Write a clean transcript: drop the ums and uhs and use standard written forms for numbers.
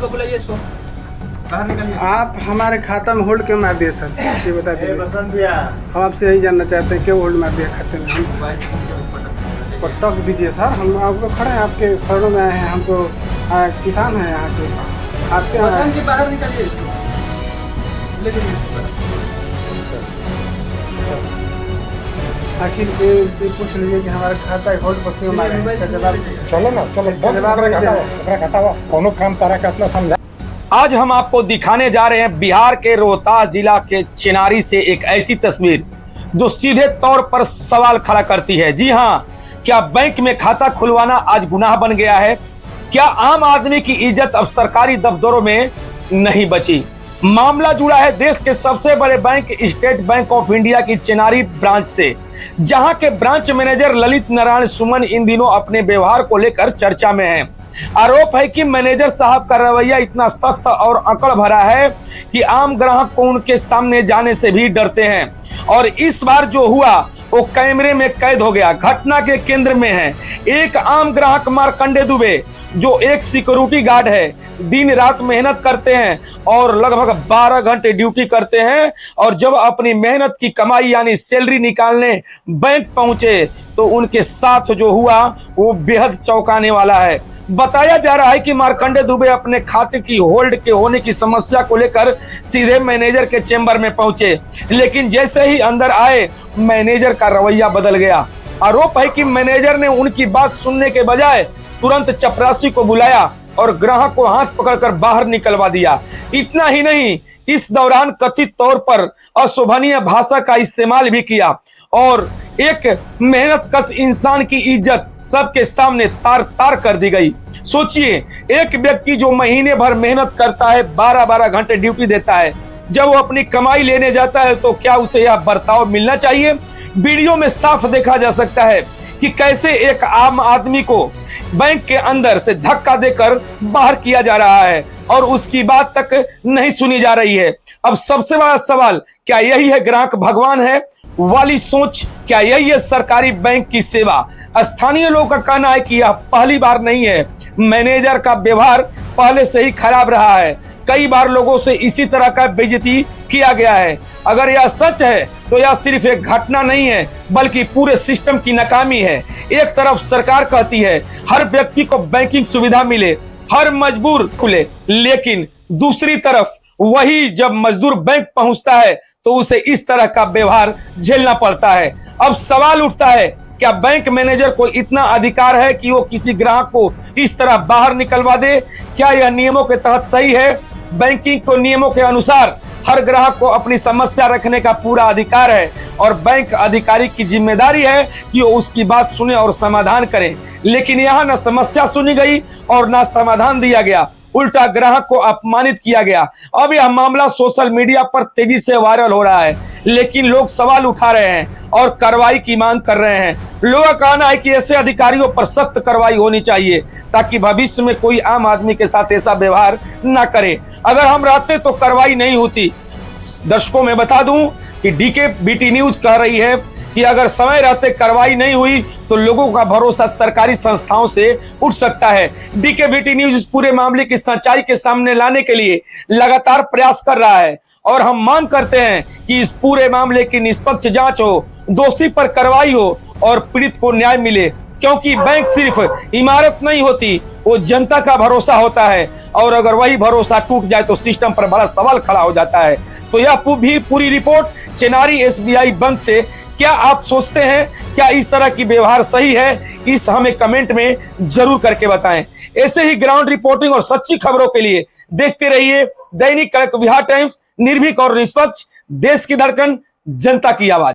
को बुलाइए, इसको बाहर निकालिए। आप हमारे खाता में होल्ड क्यों मार दिए सर, ये बता दीजिए। बसंत भैया, हम आपसे यही जानना चाहते हैं क्यों होल्ड मार दिया खाते में। हम पटक दीजिए सर, हम आपको खड़े हैं, आपके शरणों में आए हैं। हम तो किसान हैं यहाँ के, आपके बसंत जी बाहर निकालिए इसको, आखिर ये पूछ लीजिए कि हमारा खाता होल्ड पर क्यों मारे हैं, इसका जवाब चलो ना, चलो जवाब कोनो काम तारा का इतना समझा। आज हम आपको दिखाने जा रहे हैं बिहार के रोहतास जिला के चिनारी से एक ऐसी तस्वीर जो सीधे तौर पर सवाल खड़ा करती है। जी हाँ, क्या बैंक में खाता खुलवाना आज गुनाह बन गया है? क्या आम आदमी की इज्जत अब सरकारी दफ्तरों में नहीं बची? मामला जुड़ा है देश के सबसे बड़े bank state bank of India की चिनारी ब्रांच से, जहां के ब्रांच मैनेजर ललित नारायण सुमन इन दिनों अपने व्यवहार को लेकर चर्चा में हैं। आरोप है कि मैनेजर साहब का रवैया इतना सख्त और अकड़ भरा है कि आम ग्राहक को उनके सामने जाने से भी डरते हैं। और इस बार जो हुआ वो कैमरे में कैद हो गया। घटना के केंद्र में है एक आम ग्राहक मार्कंडे दुबे, जो एक सिक्योरिटी गार्ड है, दिन रात मेहनत करते हैं और लगभग 12 घंटे ड्यूटी करते हैं। और जब अपनी मेहनत की कमाई यानी सैलरी निकालने बैंक पहुंचे तो उनके साथ जो हुआ वो बेहद चौंकाने वाला है। बताया जा रहा है कि मार्कंडे दुबे अपने खाते की होल्ड के होने की समस्या को लेकर सीधे मैनेजर के चेंबर में पहुंचे, लेकिन जैसे ही अंदर आए मैनेजर का रवैया बदल गया। आरोप है कि मैनेजर ने उनकी बात सुनने के बजाय तुरंत चपरासी को बुलाया और ग्राहक को हाथ पकड़कर बाहर निकलवा दिया। इतना ही नहीं, इस दौरान कथित तौर पर अशोभनीय भाषा का इस्तेमाल भी किया और एक मेहनतकश इंसान की इज्जत सबके सामने तार तार कर दी गई। सोचिए, एक व्यक्ति जो महीने भर मेहनत करता है, 12-12 घंटे ड्यूटी देता है, जब वो अपनी कमाई लेने जाता है तो क्या उसे यह बर्ताव मिलना चाहिए? वीडियो में साफ देखा जा सकता है कि कैसे एक आम आदमी को बैंक के अंदर से धक्का देकर बाहर किया जा रहा है और उसकी बात तक नहीं सुनी जा रही है। अब सबसे बड़ा सवाल, क्या यही है ग्राहक भगवान है वाली सोच? क्या यही है सरकारी बैंक की सेवा? स्थानीय लोगों का कहना है कि यह पहली बार नहीं है, मैनेजर का व्यवहार पहले से ही खराब रहा है। कई बार लोगों से इसी तरह का बेइज्जती किया गया है। अगर यह सच है तो यह सिर्फ एक घटना नहीं है बल्कि पूरे सिस्टम की नाकामी है। एक तरफ सरकार कहती है हर व्यक्ति को बैंकिंग सुविधा मिले, हर मजदूर खुले, लेकिन दूसरी तरफ वही जब मजदूर बैंक पहुंचता है तो उसे इस तरह का व्यवहार झेलना पड़ता है। अब सवाल उठता है, क्या बैंक मैनेजर को इतना अधिकार है कि वो किसी ग्राहक को इस तरह बाहर निकलवा दे? क्या यह नियमों के तहत सही है? बैंकिंग को नियमों के अनुसार हर ग्राहक को अपनी समस्या रखने का पूरा अधिकार है और बैंक अधिकारी की जिम्मेदारी है कि वो उसकी बात सुने और समाधान करे। लेकिन यहाँ न समस्या सुनी गई और न समाधान दिया गया, उल्टा ग्राहक को अपमानित किया गया। अब यह मामला सोशल मीडिया पर तेजी से वायरल हो रहा है, लेकिन लोग सवाल उठा रहे हैं और कार्रवाई की मांग कर रहे हैं। लोगों का कहना है कि ऐसे अधिकारियों पर सख्त कार्रवाई होनी चाहिए ताकि भविष्य में कोई आम आदमी के साथ ऐसा व्यवहार न करे। अगर हम रहते तो कार्रवाई नहीं होती। दर्शकों में बता दूं कि DKBT न्यूज कह रही है कि अगर समय रहते कार्रवाई नहीं हुई तो लोगों का भरोसा सरकारी संस्थाओं से उठ सकता है। DKBT न्यूज इस पूरे मामले की सच्चाई के सामने लाने के लिए लगातार प्रयास कर रहा है और हम मांग करते हैं कि इस पूरे मामले की निष्पक्ष जांच हो, दोषी पर कार्रवाई हो और पीड़ित को न्याय मिले, क्योंकि बैंक सिर्फ इमारत नहीं होती, वो जनता का भरोसा होता है और अगर वही भरोसा टूट जाए तो सिस्टम पर बड़ा सवाल खड़ा हो जाता है। तो यह भी पूरी रिपोर्ट चिनारी SBI बैंक से। क्या आप सोचते हैं क्या इस तरह की व्यवहार सही है? इस हमें कमेंट में जरूर करके बताएं। ऐसे ही ग्राउंड रिपोर्टिंग और सच्ची खबरों के लिए देखते रहिए दैनिक कड़क बिहार टाइम्स, निर्भीक और निष्पक्ष, देश की धड़कन, जनता की आवाज।